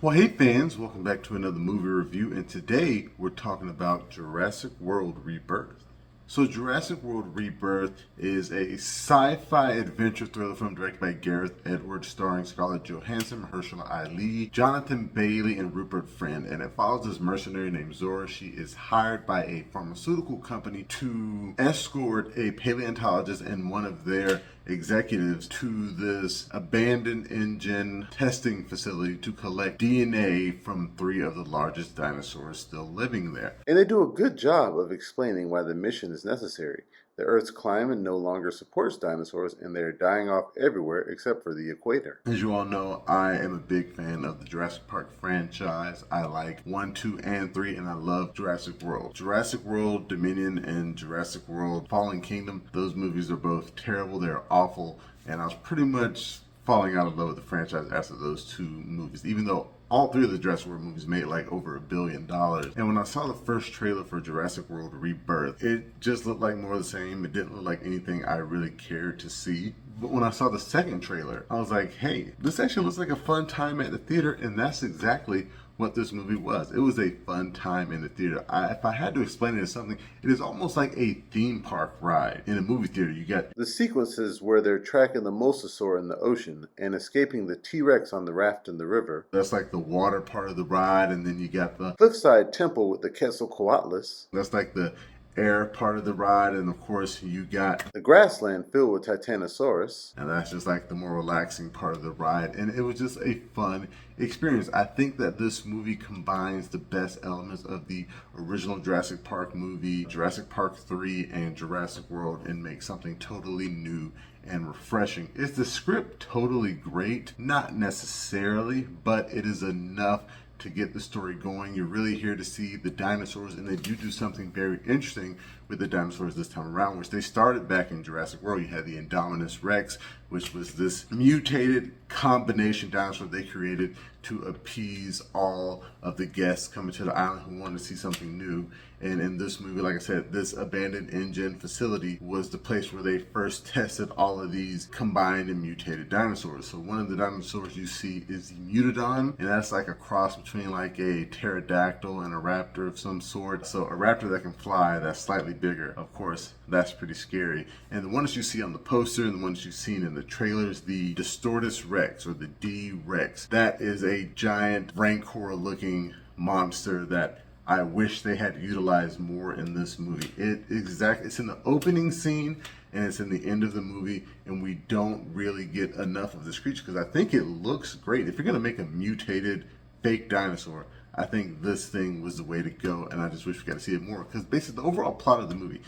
Well, hey fans, welcome back to another movie review, and today we're talking about Jurassic World Rebirth. So Jurassic World Rebirth is a sci-fi adventure thriller film directed by Gareth Edwards, starring Scarlett Johansson, Mahershala Ali, Jonathan Bailey, and Rupert Friend. And it follows this mercenary named Zora. She is hired by a pharmaceutical company to escort a paleontologist and one of their executives to this abandoned engine testing facility to collect DNA from 3 of the largest dinosaurs still living there. And they do a good job of explaining why the mission is necessary. The Earth's climate no longer supports dinosaurs, and they are dying off everywhere except for the equator. As you all know, I am a big fan of the Jurassic Park franchise. I like 1, 2, and 3, and I love Jurassic World. Jurassic World Dominion and Jurassic World Fallen Kingdom, those movies are both terrible, they're awful, and I was pretty much falling out of love with the franchise after those 2 movies, even though all 3 of the Jurassic World movies made like over $1 billion. And when I saw the first trailer for Jurassic World Rebirth, it just looked like more of the same. It didn't look like anything I really cared to see. But when I saw the second trailer, I was like, hey, this actually looks like a fun time at the theater, and that's exactly what this movie was. It was a fun time in the theater. If I had to explain it as something, it is almost like a theme park ride in a movie theater. You got the sequences where they're tracking the mosasaur in the ocean and escaping the T-Rex on the raft in the river. That's like the water part of the ride, and then you got the cliffside temple with the Quetzalcoatlus. That's like the air part of the ride, and of course you got the grassland filled with Titanosaurus, and that's just like the more relaxing part of the ride, and it was just a fun experience. I think that this movie combines the best elements of the original Jurassic Park movie, Jurassic Park 3, and Jurassic World, and makes something totally new and refreshing. Is the script totally great? Not necessarily, but it is enough to get the story going. You're really here to see the dinosaurs, and they do something very interesting with the dinosaurs this time around, which they started back in Jurassic World. You had the Indominus Rex, which was this mutated combination dinosaur they created to appease all of the guests coming to the island who wanted to see something new. And in this movie, like I said, this abandoned engine facility was the place where they first tested all of these combined and mutated dinosaurs. So one of the dinosaurs you see is the Mutodon, and that's like a cross between like a pterodactyl and a raptor of some sort. So a raptor that can fly, that's slightly bigger. Of course, that's pretty scary. And the ones you see on the poster and the ones you've seen in the trailers, the Distortus Rex or the D-Rex, that is a giant rancor looking monster that I wish they had utilized more in this movie. It's in the opening scene and it's in the end of the movie, and we don't really get enough of this creature because I think it looks great. If you're going to make a mutated fake dinosaur, I think this thing was the way to go, and I just wish we got to see it more. Because basically, the overall plot of the movie,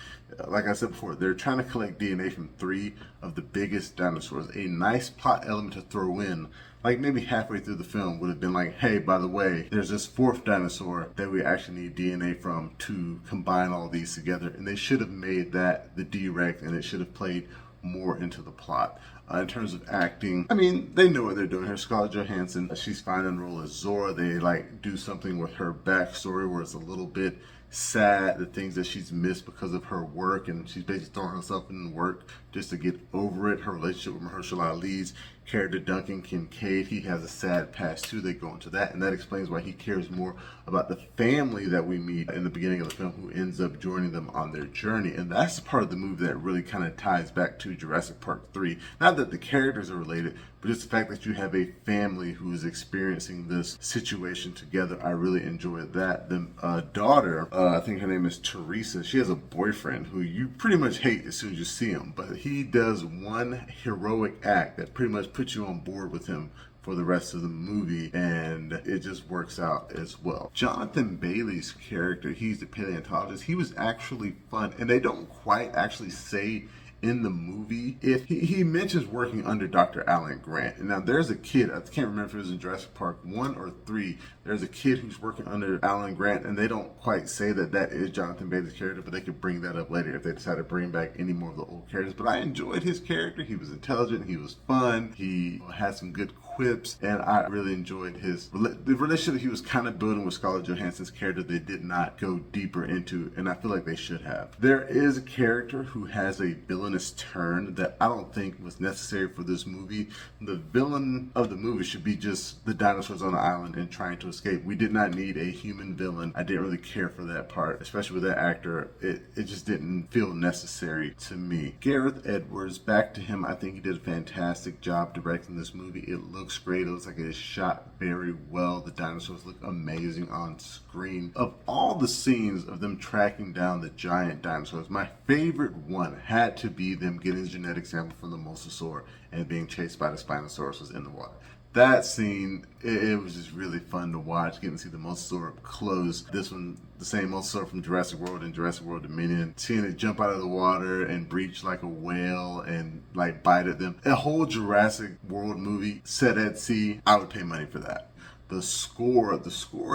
like I said before, they're trying to collect DNA from 3 of the biggest dinosaurs. A nice plot element to throw in, like maybe halfway through the film, would have been like, hey, by the way, there's this 4th dinosaur that we actually need DNA from to combine all these together. And they should have made that the D-Rex, and it should have played more into the plot. In terms of acting, I mean, they know what they're doing here. Scarlett Johansson, she's fine in the role as Zora. They like do something with her backstory where it's a little bit sad, the things that she's missed because of her work, and she's basically throwing herself in work just to get over it. Her relationship with Mahershala Ali's character Duncan Kincaid, he has a sad past too. They go into that, and that explains why he cares more about the family that we meet in the beginning of the film who ends up joining them on their journey. And that's the part of the movie that really kind of ties back to Jurassic Park 3. Not that the characters are related, but just the fact that you have a family who is experiencing this situation together. I really enjoyed that. The daughter, I think her name is Teresa, she has a boyfriend who you pretty much hate as soon as you see him, but he does one heroic act that pretty much puts you on board with him for the rest of the movie, and it just works out as well. Jonathan Bailey's character, he's the paleontologist, he was actually fun, and they don't quite actually say in the movie if he mentions working under Dr. Alan Grant. And now there's a kid, I can't remember if it was in Jurassic Park 1 or 3, there's a kid who's working under Alan Grant, and they don't quite say that that is Jonathan Bailey's character, but they could bring that up later if they decide to bring back any more of the old characters. But I enjoyed his character. He was intelligent, he was fun, he had some good quips, and I really enjoyed the relationship he was kind of building with Scarlett Johansson's character. They did not go deeper into, and I feel like they should have. There is a character who has a villainous turn that I don't think was necessary for this movie. The villain of the movie should be just the dinosaurs on the island and trying to escape. We did not need a human villain. I didn't really care for that part, especially with that actor. It just didn't feel necessary to me. Gareth Edwards, back to him, I think he did a fantastic job directing this movie. It looks great. It looks like it is shot very well. The dinosaurs look amazing on screen. Of all the scenes of them tracking down the giant dinosaurs, my favorite one had to be them getting a genetic sample from the mosasaur and being chased by the Spinosaurus was in the water. That scene, it was just really fun to watch, getting to see the mosasaur up close. This one, the same mosasaur from Jurassic World and Jurassic World Dominion, seeing it jump out of the water and breach like a whale and like bite at them. A whole Jurassic World movie set at sea, I would pay money for that. The score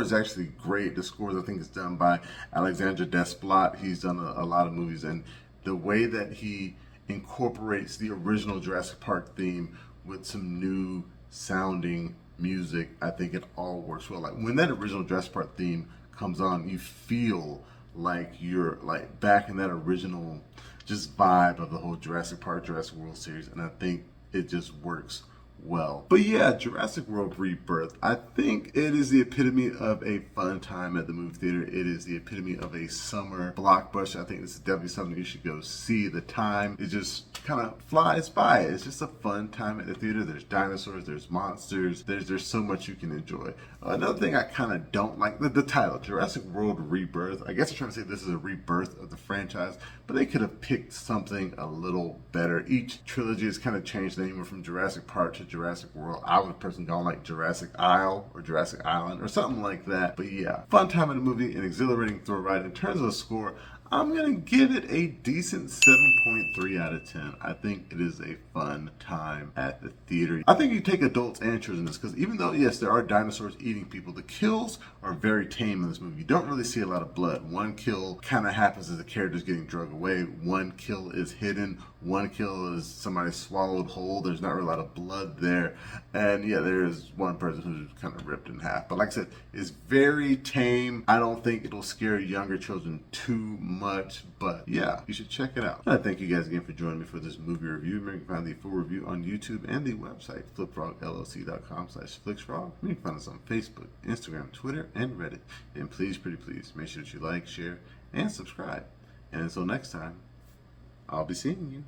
is actually great. The score, I think, is done by Alexandre Desplat. He's done a lot of movies, and the way that he incorporates the original Jurassic Park theme with some new sounding music, I think it all works well. Like when that original Jurassic Park theme comes on, you feel like you're like back in that original just vibe of the whole Jurassic Park, Jurassic World series, and I think it just works well. But yeah, Jurassic World Rebirth, I think it is the epitome of a fun time at the movie theater. It is the epitome of a summer blockbuster. I think this is definitely something you should go see. The time, it just kind of flies by. It's just a fun time at the theater. There's dinosaurs, there's monsters, there's so much you can enjoy. Another thing I kind of don't like, the title, Jurassic World Rebirth. I guess I'm trying to say this is a rebirth of the franchise, but they could have picked something a little better. Each trilogy has kind of changed the name from Jurassic Park to Jurassic World. I would personally go like Jurassic Isle or Jurassic Island or something like that. But yeah, fun time in the movie, an exhilarating thrill ride. In terms of the score, I'm going to give it a decent 7.3 out of 10. I think it is a fun time at the theater. I think you take adults and children in this because even though, yes, there are dinosaurs eating people, the kills are very tame in this movie. You don't really see a lot of blood. One kill kind of happens as the character's getting drugged away. One kill is hidden. One kill is somebody swallowed whole. There's not really a lot of blood there. And yeah, there is one person who's kind of ripped in half. But like I said, it's very tame. I don't think it'll scare younger children too much. But yeah, you should check it out. I thank you guys again for joining me for this movie review. Remember, you can find the full review on YouTube and the website, flipfrogllc.com/flixfrog. You can find us on Facebook, Instagram, Twitter, and Reddit. And please, pretty please, make sure that you like, share, and subscribe. And until next time, I'll be seeing you.